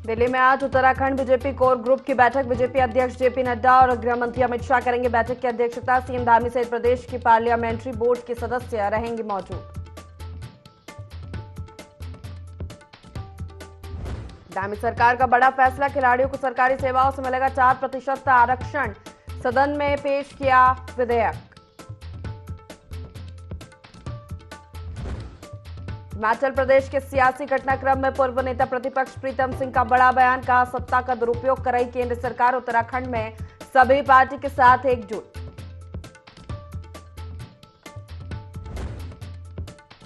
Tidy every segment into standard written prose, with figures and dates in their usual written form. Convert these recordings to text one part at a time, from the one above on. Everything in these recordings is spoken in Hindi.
दिल्ली में आज उत्तराखंड बीजेपी कोर ग्रुप की बैठक। बीजेपी अध्यक्ष जेपी नड्डा और गृह मंत्री अमित शाह करेंगे बैठक की अध्यक्षता। सीएम धामी सहित प्रदेश की पार्लियामेंट्री बोर्ड के सदस्य रहेंगे मौजूद। धामी सरकार का बड़ा फैसला, खिलाड़ियों को सरकारी सेवाओं से मिलेगा 4% आरक्षण। सदन में पेश किया विधेयक। हिमाचल प्रदेश के सियासी घटनाक्रम में पूर्व नेता प्रतिपक्ष प्रीतम सिंह का बड़ा बयान, कहा सत्ता का दुरुपयोग कर रही केंद्र सरकार, उत्तराखंड में सभी पार्टी के साथ एकजुट।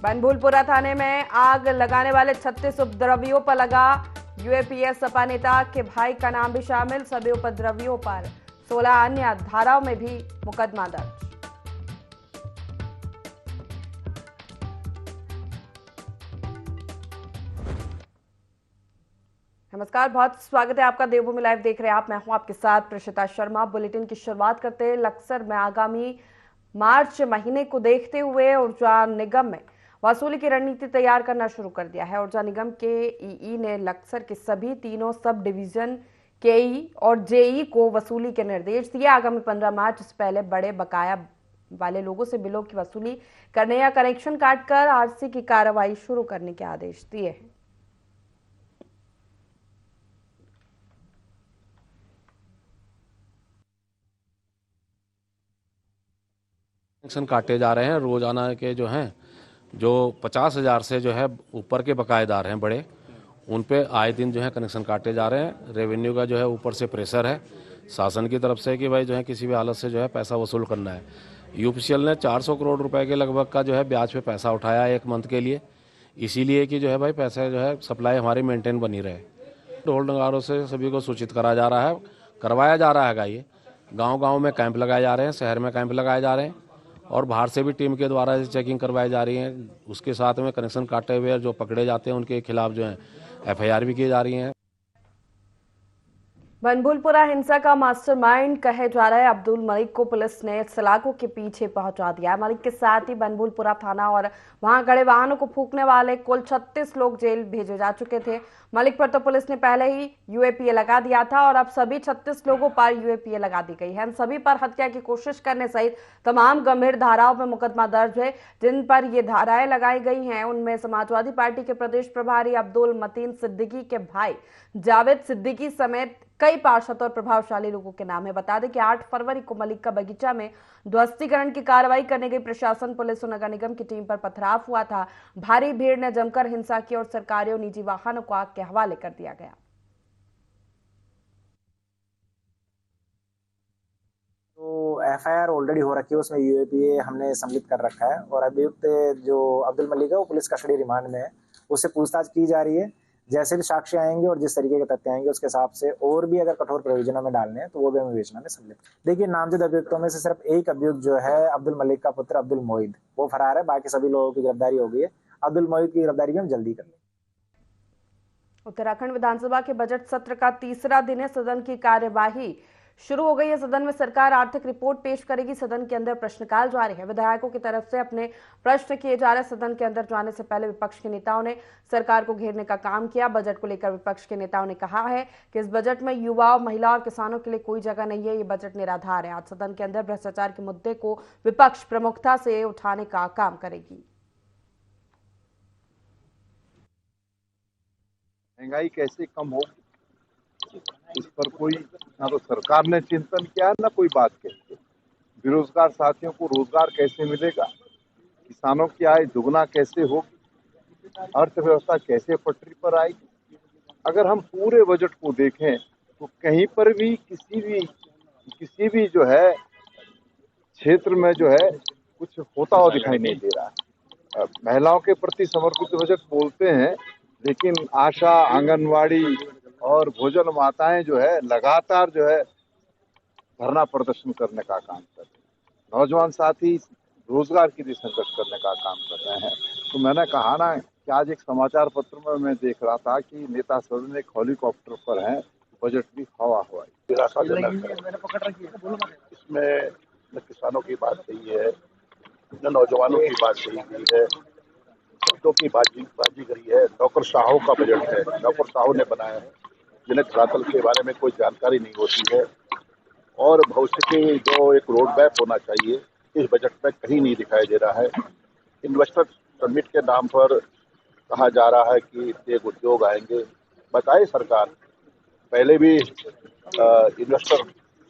बनभूलपुरा थाने में आग लगाने वाले 36 उपद्रवियों पर लगा यूएपीए सपा नेता के भाई का नाम भी शामिल। सभी उपद्रवियों पर 16 अन्य धाराओं में भी मुकदमा दर्ज। नमस्कार, बहुत स्वागत है आपका। देवभूमि लाइव देख रहे हैं आप। मैं हूं आपके साथ प्रशिता शर्मा। बुलेटिन की शुरुआत करते हैं लक्सर में आगामी मार्च महीने को देखते हुए ऊर्जा निगम में वसूली की रणनीति तैयार करना शुरू कर दिया है। ऊर्जा निगम के ईई ने लक्सर के सभी तीनों सब डिवीजन केई और जेई को वसूली के निर्देश दिए। आगामी 15 मार्च से पहले बड़े बकाया वाले लोगों से बिलों की वसूली करने या कनेक्शन काटकर आरसी की कार्रवाई शुरू करने के आदेश दिए हैं। कनेक्शन काटे जा रहे हैं रोजाना के जो हैं, जो 50,000 से जो है ऊपर के बकायेदार हैं बड़े, उन पे आए दिन जो है कनेक्शन काटे जा रहे हैं। रेवेन्यू का जो है ऊपर से प्रेशर है शासन की तरफ से कि भाई जो है किसी भी हालत से जो है पैसा वसूल करना है। यूपीसीएल ने 400 करोड़ रुपए के लगभग का जो है ब्याज पे पैसा उठाया एक मंथ के लिए, इसीलिए कि जो है भाई पैसा जो है सप्लाई हमारी मेंटेन बनी रहे। ढोल से सभी को सूचित करा जा रहा है, करवाया जा रहा है। ये गाँव में कैंप लगाए जा रहे हैं, शहर में कैंप लगाए जा रहे हैं और बाहर से भी टीम के द्वारा चेकिंग करवाई जा रही है। उसके साथ में कनेक्शन काटे हुए जो पकड़े जाते हैं उनके खिलाफ जो है एफआईआर भी की जा रही है। बनभूलपुरा हिंसा का मास्टरमाइंड कहे जा रहे अब्दुल मलिक को पुलिस ने सलाखों के पीछे पहुंचा दिया। मलिक के साथ ही बनभूलपुरा थाना और वहां खड़े वाहनों को फूंकने वाले कुल 36 लोग जेल भेजे जा चुके थे। मलिक पर तो पुलिस ने पहले ही यूएपीए लगा दिया था और अब सभी 36 लोगों पर यूएपीए लगा दी गई है। इन सभी पर हत्या की कोशिश करने सहित तमाम गंभीर धाराओं में मुकदमा दर्ज है। जिन पर ये धाराएं लगाई गई हैं उनमें समाजवादी पार्टी के प्रदेश प्रभारी अब्दुल मतीन सिद्दीकी के भाई जावेद सिद्दीकी समेत कई पार्षद और प्रभावशाली लोगों के नाम है। बता दें कि 8 फरवरी को मलिक का बगीचा में ध्वस्तीकरण की कार्रवाई करने गई प्रशासन, पुलिस और नगर निगम की टीम पर पथराव हुआ था। भारी भीड़ ने जमकर हिंसा की और सरकारी और निजी वाहनों को आग के हवाले कर दिया गया। तो एफआईआर ऑलरेडी हो रखी है, उसमें यूएपीए हमने सम्मिलित कर रखा है और अभियुक्त जो अब्दुल मलिक है वो पुलिस कस्टडी रिमांड में है। उससे पूछताछ की जा रही है। जैसे भी साक्ष्य आएंगे और जिस तरीके के तथ्य आएंगे उसके हिसाब से और भी अगर कठोर प्रोविजनों में डालने हैं तो वो भी हम विवेचना में सम्मिलित। देखिए, नामजद अभियुक्तों में से सिर्फ एक अभियुक्त जो है अब्दुल मलिक का पुत्र अब्दुल मोहिद, वो फरार है। बाकी सभी लोगों की गिरफ्तारी हो गई है। अब्दुल मोहिद की गिरफ्तारी भी हम जल्दी कर लेंगे। उत्तराखंड विधानसभा के बजट सत्र का तीसरा दिन है। सदन की कार्यवाही शुरू हो गई है। सदन में सरकार आर्थिक रिपोर्ट पेश करेगी। सदन के अंदर प्रश्नकाल जारी है। विधायकों की तरफ से अपने प्रश्न किए जा रहे। सदन के अंदर जाने से पहले विपक्ष के नेताओं ने सरकार को घेरने का काम किया। बजट को लेकर विपक्ष के नेताओं ने कहा है कि इस बजट में युवाओं, महिलाओं और किसानों के लिए कोई जगह नहीं है। ये बजट निराधार है। आज सदन के अंदर भ्रष्टाचार के मुद्दे को विपक्ष प्रमुखता से उठाने का काम करेगी। महंगाई कैसे कम हो, इस पर कोई ना तो सरकार ने चिंतन किया ना कोई बात कही है। बेरोजगार साथियों को रोजगार कैसे मिलेगा, किसानों की आय दुगना कैसे होगी, अर्थव्यवस्था कैसे पटरी पर आएगी। अगर हम पूरे बजट को देखें तो कहीं पर भी किसी भी जो है क्षेत्र में जो है कुछ होता हुआ दिखाई नहीं दे रहा है। महिलाओं के प्रति समर्पित बजट बोलते हैं, लेकिन आशा, आंगनवाड़ी और भोजन माताएं जो है लगातार जो है धरना प्रदर्शन करने का काम कर रहे हैं। नौजवान साथी रोजगार के लिए संघर्ष करने का काम कर रहे हैं। तो मैंने कहा ना कि आज एक समाचार पत्र में मैं देख रहा था कि नेता सदन एक हेलीकॉप्टर पर हैं, बजट भी हवा हुआ है। इसमें न किसानों की बात सही है, न नौजवानों की बात सही है, शब्दों की बाजी करी है। डॉक्टर साहू का बजट है, डॉक्टर साहू ने बनाया है। जिन्हें धरातल के बारे में कोई जानकारी नहीं होती है और भविष्य की जो एक रोड मैप होना चाहिए इस बजट में कहीं नहीं दिखाई दे रहा है। इन्वेस्टर समिट के नाम पर कहा जा रहा है कि एक उद्योग आएंगे। बताए सरकार, पहले भी इन्वेस्टर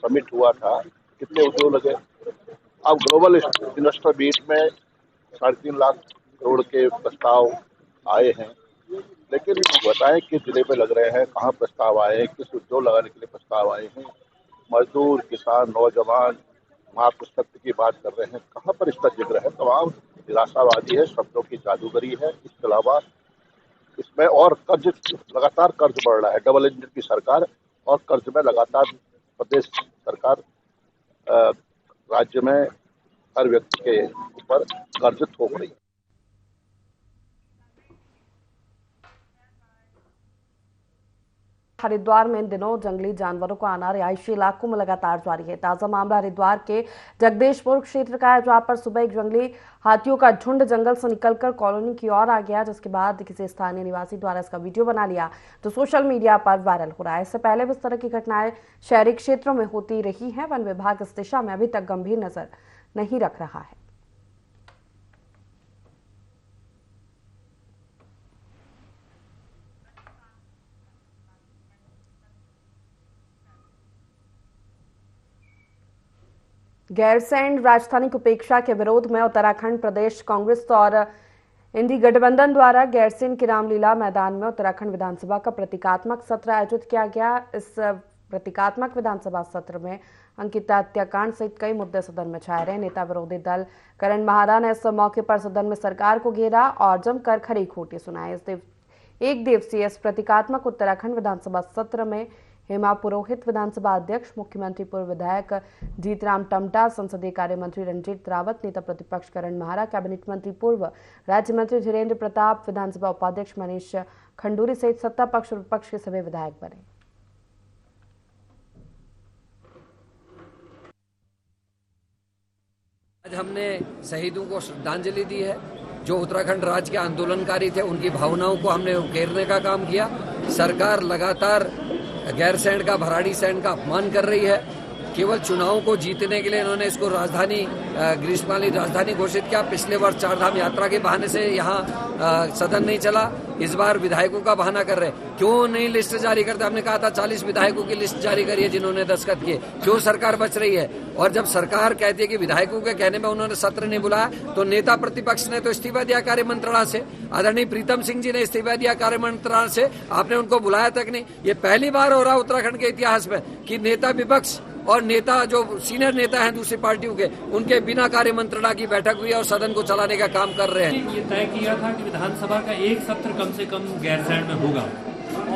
समिट हुआ था, कितने उद्योग लगे। अब ग्लोबल इन्वेस्टर मीट में 3.5 लाख करोड़ के प्रस्ताव आए हैं, लेकिन बताएं किस जिले पे लग रहे हैं, कहाँ प्रस्ताव आए हैं, किस उद्योग लगाने के लिए प्रस्ताव आए हैं। मजदूर, किसान, नौजवान मातृशक्ति की बात कर रहे हैं, कहाँ पर इसका जिक्र है। तमाम निराशावादी है, शब्दों की जादूगरी है। इसके अलावा इसमें और लगातार कर्ज बढ़ रहा है। डबल इंजन की सरकार और कर्ज में लगातार प्रदेश सरकार राज्य में हर व्यक्ति के ऊपर कर्ज थोप रही है। हरिद्वार में इन दिनों जंगली जानवरों का आना रिहायशी इलाकों में लगातार जारी है। ताजा मामला हरिद्वार के जगदीशपुर क्षेत्र का है, जहां पर सुबह एक जंगली हाथियों का झुंड जंगल से निकलकर कॉलोनी की ओर आ गया, जिसके बाद किसी स्थानीय निवासी द्वारा इसका वीडियो बना लिया जो सोशल मीडिया पर वायरल हो रहा है। इससे पहले भी इस तरह की घटनाएं शहरी क्षेत्रों में होती रही है। वन विभाग इस दिशा में अभी तक गंभीर नजर नहीं रख रहा है। गैरसैंण राजधानी की उपेक्षा के विरोध में उत्तराखंड प्रदेश कांग्रेस और इंडी गठबंधन द्वारा गैरसैंण के रामलीला मैदान में उत्तराखंड विधानसभा का प्रतीकात्मक सत्र आयोजित किया गया। इस प्रतीकात्मक विधानसभा सत्र में अंकिता हत्याकांड सहित कई मुद्दे सदन में छाए रहे। नेता विरोधी दल करण महारा ने इस मौके पर सदन में सरकार को घेरा और जमकर खरी खोटी सुनाई। एक दिवसीय इस प्रतीकात्मक उत्तराखंड विधानसभा सत्र में हेमा पुरोहित विधानसभा अध्यक्ष, मुख्यमंत्री पूर्व विधायक जीतराम टम्टा, संसदीय कार्य मंत्री रंजीत रावत, नेता प्रतिपक्ष करण महारा, कैबिनेट मंत्री पूर्व राज्य मंत्री धीरेन्द्र प्रताप, विधानसभा उपाध्यक्ष मनीष खंडूरी सहित सत्ता पक्ष और विपक्ष के सभी विधायक बने। आज हमने शहीदों को श्रद्धांजलि दी है। जो उत्तराखंड राज्य के आंदोलनकारी थे उनकी भावनाओं को हमने उकेरने का काम किया। सरकार लगातार गैरसैंण का, भराड़ीसैंण का अपमान कर रही है। केवल चुनावों को जीतने के लिए इन्होंने इसको राजधानी, ग्रीष्मकालीन राजधानी घोषित किया। पिछले वर्ष चारधाम यात्रा के बहाने से यहाँ सदन नहीं चला, इस बार विधायकों का बहाना कर रहे। क्यों नहीं लिस्ट जारी करते? हमने कहा था 40 विधायकों की लिस्ट जारी करिए जिन्होंने दस्तखत किए। क्यों सरकार बच रही है? और जब सरकार कहती है कि विधायकों के कहने में उन्होंने सत्र नहीं बुलाया, तो नेता प्रतिपक्ष ने तो इस्तीफा दिया कार्य मंत्रणा से। आदरणीय प्रीतम सिंह जी ने इस्तीफा दिया कार्य मंत्रणा से, आपने उनको बुलाया तक नहीं। ये पहली बार हो रहा उत्तराखंड के इतिहास में कि नेता विपक्ष और नेता जो सीनियर नेता हैं दूसरी पार्टियों के, उनके बिना कार्य मंत्रणा की बैठक हुई और सदन को चलाने का काम कर रहे हैं। ये तय किया था कि विधानसभा का एक सत्र कम से कम गैरसैंण में होगा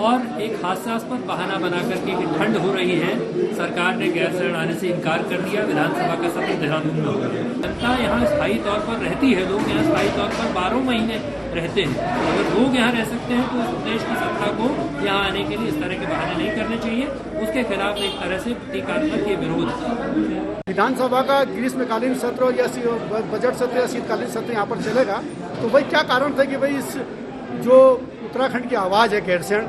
और एक हास्यास्पद बहाना बनाकर के ठंड हो रही है, सरकार ने गैरसैंण आने से इनकार कर दिया। विधानसभा का सत्र देहरादून में होगा। जनता यहाँ स्थायी तौर पर रहती है, लोग यहाँ स्थायी तौर पर 12 महीने रहते हैं। अगर लोग यहाँ रह सकते हैं तो उस देश की सत्ता को यहाँ आने के लिए इस तरह के बहाने नहीं करने चाहिए। उसके खिलाफ एक तरह से प्रतीकात्मक ये विरोध। विधानसभा का ग्रीष्मकालीन सत्र या बजट सत्र या शीतकालीन सत्र यहाँ पर चलेगा, तो भाई क्या कारण था कि भाई इस जो उत्तराखंड की आवाज़ है, गैरसैंण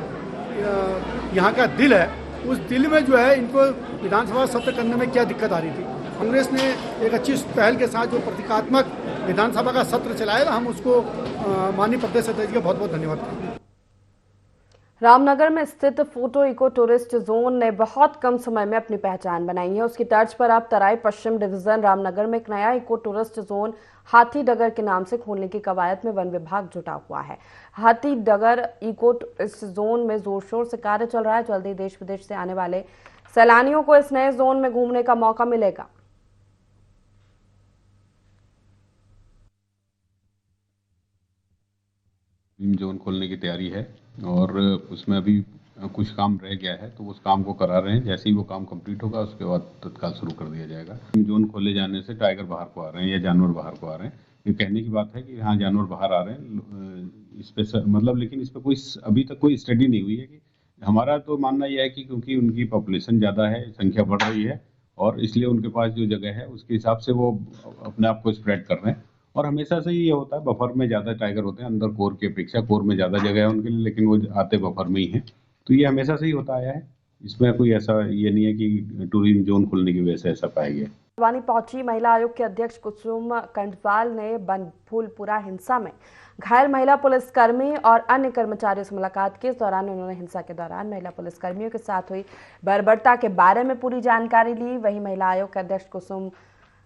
यहाँ का दिल है, उस दिल में जो है इनको विधानसभा सत्र करने में क्या दिक्कत आ रही थी। कांग्रेस ने एक अच्छी पहल के साथ जो प्रतीकात्मक विधानसभा का सत्र चलाया, हम उसको माननीय प्रदेश अध्यक्ष का बहुत बहुत धन्यवाद करते हैं। रामनगर में स्थित फोटो इको टूरिस्ट जोन ने बहुत कम समय में अपनी पहचान बनाई है। उसकी तर्ज पर अब तराई पश्चिम डिवीजन रामनगर में एक नया इको टूरिस्ट जोन हाथी डगर के नाम से खोलने की कवायद में वन विभाग जुटा हुआ है। हाथी डगर इको टूरिस्ट जोन में जोर शोर से कार्य चल रहा है। जल्दी देश विदेश से आने वाले सैलानियों को इस नए जोन में घूमने का मौका मिलेगा। जोन खोलने की तैयारी है और उसमें अभी कुछ काम रह गया है, तो उस काम को करा रहे हैं। जैसे ही वो काम कंप्लीट होगा उसके बाद तत्काल शुरू कर दिया जाएगा। जोन खोले जाने से टाइगर बाहर को आ रहे हैं या जानवर बाहर को आ रहे हैं। ये कहने की बात है कि हाँ जानवर बाहर आ रहे हैं, इस पे मतलब, लेकिन इस पर कोई अभी तक कोई स्टडी नहीं हुई है। कि हमारा तो मानना यह है कि क्योंकि उनकी पॉपुलेशन ज़्यादा है, संख्या बढ़ रही है और इसलिए उनके पास जो जगह है उसके हिसाब से वो अपने आप को स्प्रेड कर रहे हैं। और हमेशा से ये होता है, बफर में ज़्यादा टाइगर होते हैं, अंदर कोर की अपेक्षा कोर में ज़्यादा जगह है उनके लिए, लेकिन वो आते बफर में ही हैं। तो ये हमेशा से ही होता आया है, इसमें कोई ऐसा ये नहीं है कि टूरिज्म जोन खुलने की वजह से ऐसा पाया गया। बड़वानी पहुंची महिला आयोग के अध्यक्ष कुसुम कंडवाल ने बनभूलपुरा हिंसा में घायल महिला पुलिसकर्मी और अन्य कर्मचारियों से मुलाकात की। इस दौरान उन्होंने हिंसा के दौरान महिला पुलिसकर्मियों के साथ हुई बर्बरता के बारे में पूरी जानकारी ली। वहीं महिला आयोग के अध्यक्ष कुसुम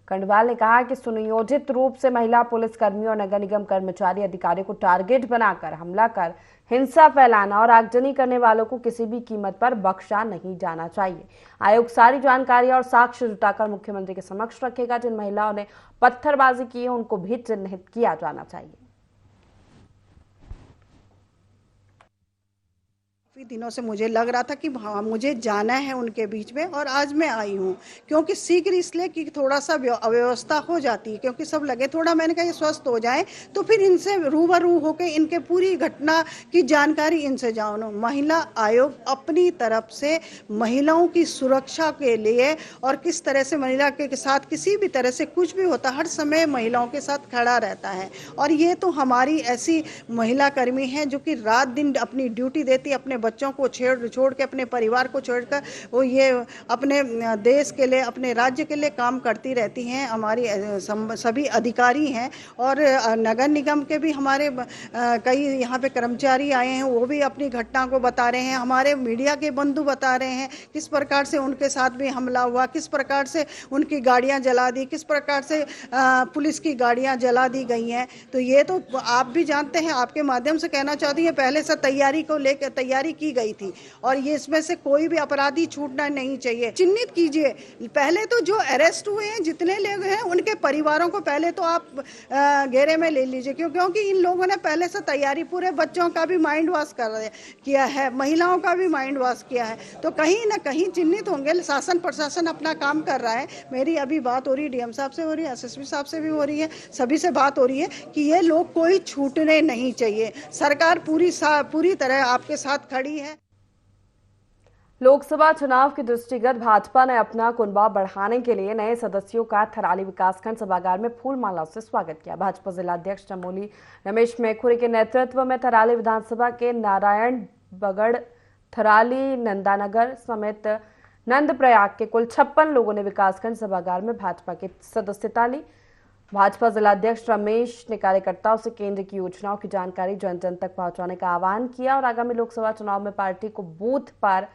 कंडवाल ने कहा कि सुनियोजित रूप से महिला पुलिसकर्मियों और नगर निगम कर्मचारी अधिकारियों को टारगेट बनाकर हमला कर हिंसा फैलाना और आगजनी करने वालों को किसी भी कीमत पर बख्शा नहीं जाना चाहिए। आयोग सारी जानकारी और साक्ष्य जुटाकर मुख्यमंत्री के समक्ष रखेगा। जिन महिलाओं ने पत्थरबाजी की है उनको भी चिन्हित किया जाना चाहिए। काफ़ी दिनों से मुझे लग रहा था कि हाँ मुझे जाना है उनके बीच में, और आज मैं आई हूँ क्योंकि शीघ्र इसलिए कि थोड़ा सा अव्यवस्था हो जाती है, क्योंकि सब लगे थोड़ा, मैंने कहा ये स्वस्थ हो जाए तो फिर इनसे रूबरू होकर इनके पूरी घटना की जानकारी इनसे जानो। महिला आयोग अपनी तरफ से महिलाओं की सुरक्षा के लिए और किस तरह से महिला के साथ किसी भी तरह से कुछ भी होता हर समय महिलाओं के साथ खड़ा रहता है। और ये तो हमारी ऐसी महिला कर्मी हैं जो कि रात दिन अपनी ड्यूटी देती, अपने बच्चों को छोड़ के, अपने परिवार को छोड़कर वो ये अपने देश के लिए, अपने राज्य के लिए काम करती रहती हैं। हमारी सभी अधिकारी हैं और नगर निगम के भी हमारे कई यहाँ पे कर्मचारी आए हैं, वो भी अपनी घटना को बता रहे हैं। हमारे मीडिया के बंधु बता रहे हैं किस प्रकार से उनके साथ भी हमला हुआ, किस प्रकार से उनकी गाड़ियाँ जला दी, किस प्रकार से पुलिस की गाड़ियाँ जला दी गई हैं। तो ये तो आप भी जानते हैं, आपके माध्यम से कहना चाहती हैं पहले से तैयारी की गई थी और ये इसमें से कोई भी अपराधी छूटना नहीं चाहिए। चिन्हित कीजिए, पहले तो जो अरेस्ट हुए हैं जितने लोग हैं उनके परिवारों को पहले तो आप घेरे में ले लीजिए, क्योंकि इन लोगों ने पहले से तैयारी, पूरे बच्चों का भी माइंड वॉश किया है, महिलाओं का भी माइंड वॉश किया है, तो कहीं ना कहीं चिन्हित होंगे। शासन प्रशासन अपना काम कर रहा है। मेरी अभी बात हो रही है डीएम साहब से, हो रही है एसएसपी साहब से भी हो रही है, सभी से बात हो रही है कि ये लोग कोई छूटने नहीं चाहिए। सरकार पूरी तरह आपके साथ खड़ी है। लोकसभा चुनाव के दृष्टिगत भाजपा ने अपना कुनबा बढ़ाने के लिए नए सदस्यों का थराली विकासखंड सभागार में फूल माला से स्वागत किया। भाजपा जिलाध्यक्ष चमोली रमेश मेखुरी के नेतृत्व में थराली विधानसभा के नारायण बगड़, थराली, नंदानगर समेत नंदप्रयाग के कुल 56 लोगों ने विकासखंड सभागार में भाजपा की सदस्यता ली। भाजपा जिलाध्यक्ष रमेश ने कार्यकर्ताओं से केंद्र की योजनाओं की जानकारी जन जन तक पहुंचाने का आह्वान किया और आगामी लोकसभा चुनाव में पार्टी को बूथ पर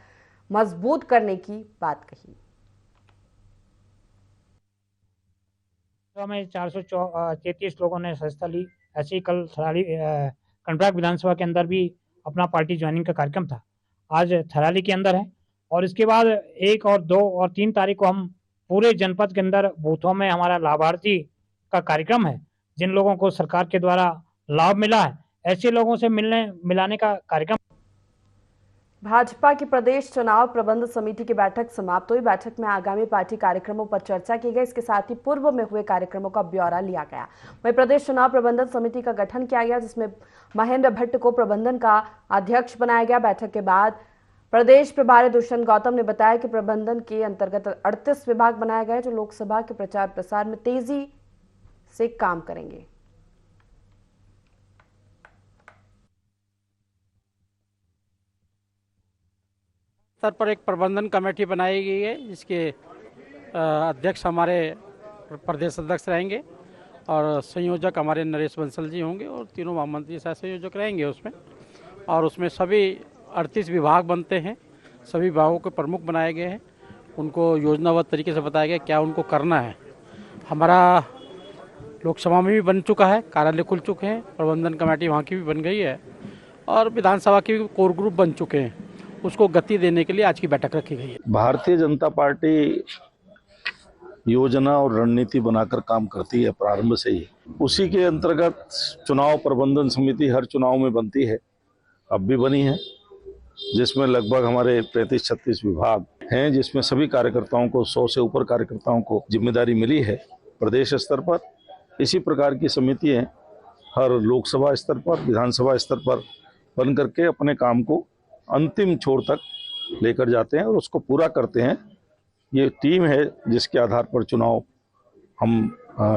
मजबूत करने की बात कही। में 433 लोगों ने सदस्यता ली। ऐसे ही कल थराली कंट्राक्ट विधानसभा के अंदर भी अपना पार्टी ज्वाइनिंग का कार्यक्रम था। आज थराली के अंदर है और इसके बाद 1 और 2 और 3 तारीख को हम पूरे जनपद के अंदर बूथों में हमारा लाभार्थी का कार्यक्रम है। जिन लोगों को सरकार के द्वारा लाभ मिला है ऐसे लोगों से मिलाने का कार्यक्रम। भाजपा की प्रदेश चुनाव प्रबंध समिति की बैठक समाप्त हुई। बैठक में आगामी पार्टी कार्यक्रमों पर चर्चा की गई। इसके साथ ही पूर्व में हुए कार्यक्रमों का ब्यौरा लिया गया। वहीं प्रदेश चुनाव प्रबंधन समिति का गठन किया गया, जिसमें महेंद्र भट्ट को प्रबंधन का अध्यक्ष बनाया गया। बैठक के बाद प्रदेश प्रभारी दुष्यंत गौतम ने बताया कि प्रबंधन के अंतर्गत 38 विभाग बनाए गए जो लोकसभा के प्रचार प्रसार में तेजी से काम करेंगे। स्तर पर एक प्रबंधन कमेटी बनाई गई है जिसके अध्यक्ष हमारे प्रदेश अध्यक्ष रहेंगे और संयोजक हमारे नरेश बंसल जी होंगे और तीनों महामंत्री सह संयोजक रहेंगे उसमें। और उसमें सभी 38 विभाग बनते हैं। सभी विभागों के प्रमुख बनाए गए हैं, उनको योजनाबद्ध तरीके से बताया गया क्या उनको करना है। हमारा लोकसभा में भी बन चुका है, कार्यालय खुल चुके हैं, प्रबंधन कमेटी वहाँ की भी बन गई है और विधानसभा के भी कोर ग्रुप बन चुके हैं। उसको गति देने के लिए आज की बैठक रखी गई है। भारतीय जनता पार्टी योजना और रणनीति बनाकर काम करती है प्रारंभ से ही। उसी के अंतर्गत चुनाव प्रबंधन समिति हर चुनाव में बनती है, अब भी बनी है, जिसमें लगभग हमारे 35-36 विभाग हैं, जिसमें सभी कार्यकर्ताओं को 100 से ऊपर कार्यकर्ताओं को जिम्मेदारी मिली है प्रदेश स्तर पर। इसी प्रकार की समितियां हर लोकसभा स्तर पर, विधानसभा स्तर पर बन करके अपने काम को अंतिम छोर तक लेकर जाते हैं और उसको पूरा करते हैं। ये टीम है जिसके आधार पर चुनाव हम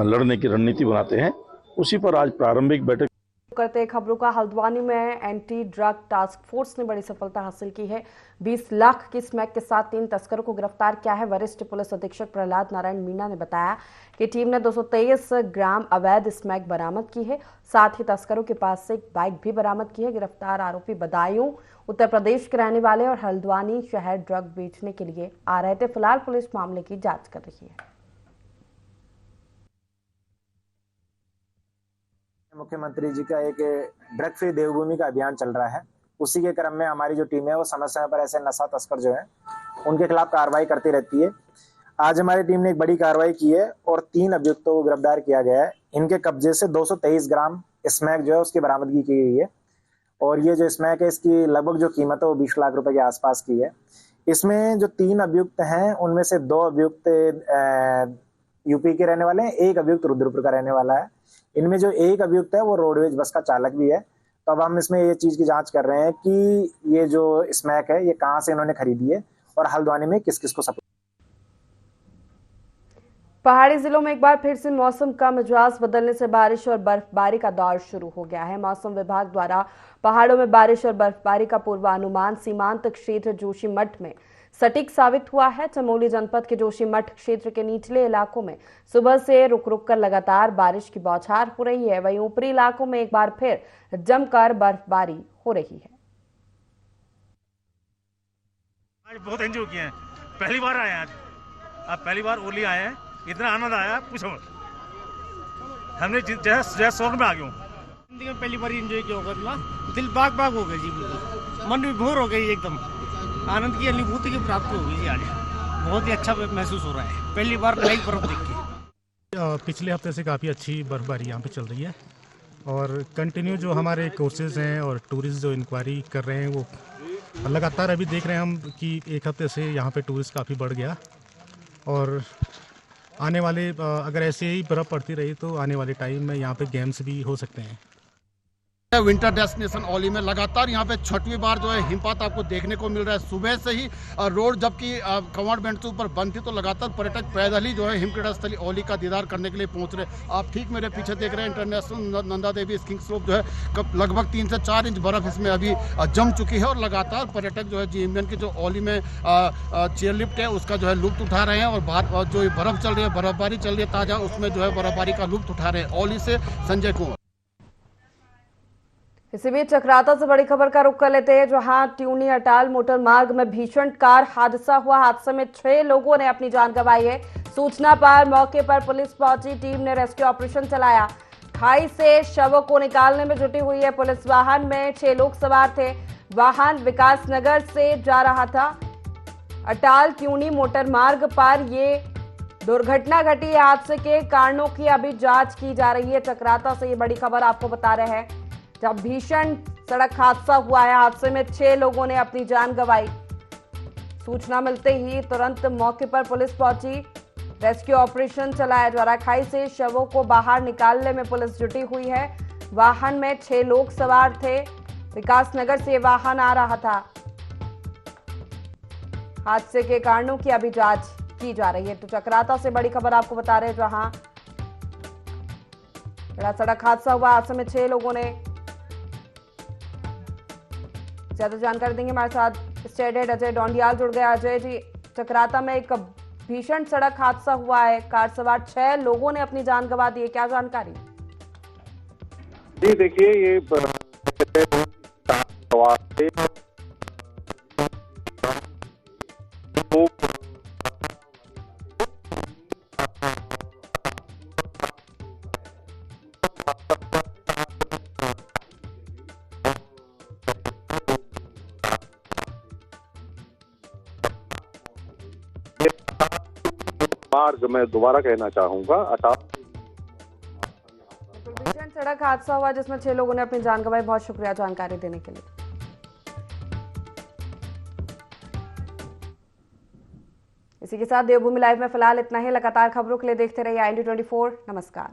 लड़ने की रणनीति बनाते हैं। उसी पर आज प्रारंभिक बैठक। करते खबरों का, हल्द्वानी में एंटी ड्रग टास्क फोर्स ने बड़ी सफलता हासिल की है। 20 लाख की स्मैक के साथ 3 तस्करों को गिरफ्तार किया है। वरिष्ठ पुलिस अधीक्षक प्रहलाद नारायण मीणा ने बताया कि टीम ने 223 ग्राम अवैध स्मैक बरामद की है। साथ ही तस्करों के पास से एक बाइक भी बरामद की है। गिरफ्तार आरोपी बदायूं उत्तर प्रदेश के रहने वाले और हल्द्वानी शहर ड्रग बेचने के लिए आ रहे थे। फिलहाल पुलिस मामले की जाँच कर रही है। मुख्यमंत्री जी का एक ड्रग फ्री देवभूमि का अभियान चल रहा है। उसी के क्रम में हमारी जो टीम है वो समय समय पर ऐसे नशा तस्कर जो है उनके खिलाफ कार्रवाई करती रहती है। आज हमारी टीम ने एक बड़ी कार्रवाई की है और 3 अभियुक्तों को गिरफ्तार किया गया है। इनके कब्जे से 223 ग्राम स्मैक जो है उसकी बरामदगी की गई है और ये जो स्मैक है इसकी लगभग जो कीमत है वो 20 लाख रुपए के आसपास की है। इसमें जो 3 अभियुक्त हैं उनमें से 2 अभियुक्त यूपी के रहने वाले हैं, एक अभियुक्त रुद्रपुर का रहने वाला है। इनमें जो एक अभियुक्त है वो रोडवेज बस का चालक भी है। तो अब हम इसमें ये चीज की जांच कर रहे हैं कि ये जो स्मैक है ये कहां से इन्होंने खरीदी है और हल्द्वानी में किस किस को सप्लाई। पहाड़ी जिलों में एक बार फिर से मौसम का मिजाज बदलने से बारिश और बर्फबारी का दौर शुरू हो गया है। मौसम विभाग द्वारा पहाड़ों में बारिश और बर्फबारी का पूर्वानुमान सीमांत क्षेत्र जोशीमठ में सटीक साबित हुआ है। चमोली जनपद के जोशीमठ क्षेत्र के निचले इलाकों में सुबह से रुक रुक कर लगातार बारिश की बौछार हो रही है। वहीं ऊपरी इलाकों में एक बार फिर जमकर बर्फबारी हो रही है। आज बहुत एंजॉय किए हैं, पहली बार आए हैं। आज पहली बार ओली आए हैं, इतना आनंद आया पूछो। हमने जैसे शौक में आ गए। जिंदगी में पहली बार एंजॉय किया होगा, दिल बाग बाग हो गया जी, बिल्कुल मन भी भोर हो गई एकदम। आनंद की अनुभूति की प्राप्ति होगी जी। आज बहुत ही अच्छा महसूस हो रहा है, पहली बार नई बर्फ देख के। पिछले हफ्ते से काफ़ी अच्छी बर्फबारी यहाँ पे चल रही है और कंटिन्यू जो हमारे कोर्सेज हैं और टूरिस्ट जो इंक्वायरी कर रहे हैं वो लगातार अभी देख रहे हैं हम कि एक हफ्ते से यहाँ पे टूरिस्ट काफ़ी बढ़ गया और आने वाले अगर ऐसे ही बर्फ़ पड़ती रही तो आने वाले टाइम में यहाँ पे गेम्स भी हो सकते हैं। विंटर डेस्टिनेशन औली में लगातार यहाँ पे 6वीं बार जो है हिमपात आपको देखने को मिल रहा है। सुबह से ही रोड जबकि कंपार्टमेंट के ऊपर बंद थी तो लगातार पर्यटक पैदल ही जो है हिमक्रीड़ा स्थली औली का दीदार करने के लिए पहुंच रहे। आप ठीक मेरे पीछे देख रहे हैं international Nanda Devi skiing slope जो है लगभग 3 से 4 इंच बर्फ इसमें अभी जम चुकी है और लगातार पर्यटक जो है जीएमबीएन की जो औली में चेयर लिफ्ट है उसका जो है लुत्फ उठा रहे हैं और बाहर जो बर्फ चल रही है, बर्फबारी चल रही है ताजा, उसमें जो है बर्फबारी का लुत्फ उठा रहे हैं। औली से संजय कुमार। इसी बीच चक्राता से बड़ी खबर का रुख कर लेते हैं, जहां ट्यूनी अटाल मोटर मार्ग में भीषण कार हादसा हुआ। हादसे में 6 लोगों ने अपनी जान गंवाई है। सूचना पर मौके पर पुलिस पहुंची। टीम ने रेस्क्यू ऑपरेशन चलाया। खाई से शवों को निकालने में जुटी हुई है पुलिस। वाहन में 6 लोग सवार थे। वाहन विकास नगर से जा रहा था। अटाल ट्यूनी मोटर मार्ग पर ये दुर्घटना घटी। हादसे के कारणों की अभी जांच की जा रही है। चक्राता से ये बड़ी खबर आपको बता रहे हैं, जब भीषण सड़क हादसा हुआ है। हादसे में 6 लोगों ने अपनी जान गंवाई। सूचना मिलते ही तुरंत मौके पर पुलिस पहुंची। रेस्क्यू ऑपरेशन चलाया जा रहा है। खाई से शवों को बाहर निकालने में पुलिस जुटी हुई है। वाहन में 6 लोग सवार थे। विकास नगर से वाहन आ रहा था। हादसे के कारणों की अभी जांच की जा रही है। तो चक्राता से बड़ी खबर आपको बता रहे हैं, जहां बड़ा सड़क हादसा हुआ। हादसे में 6 लोगों ने। ज्यादा जानकारी देंगे हमारे साथ स्टेट हेड अजय डोंडियाल जुड़ गया। अजय जी, चक्राता में एक भीषण सड़क हादसा हुआ है। कार सवार 6 लोगों ने अपनी जान गंवा दी है, क्या जानकारी? जी देखिए, ये मार्ग मैं दोबारा कहना चाहूंगा। भीषण सड़क हादसा हुआ जिसमें 6 लोगों ने अपनी जान गंवाई। बहुत शुक्रिया जानकारी देने के लिए। इसी के साथ देवभूमि लाइव में फिलहाल इतना ही। लगातार खबरों के लिए देखते रहिए IND24। नमस्कार।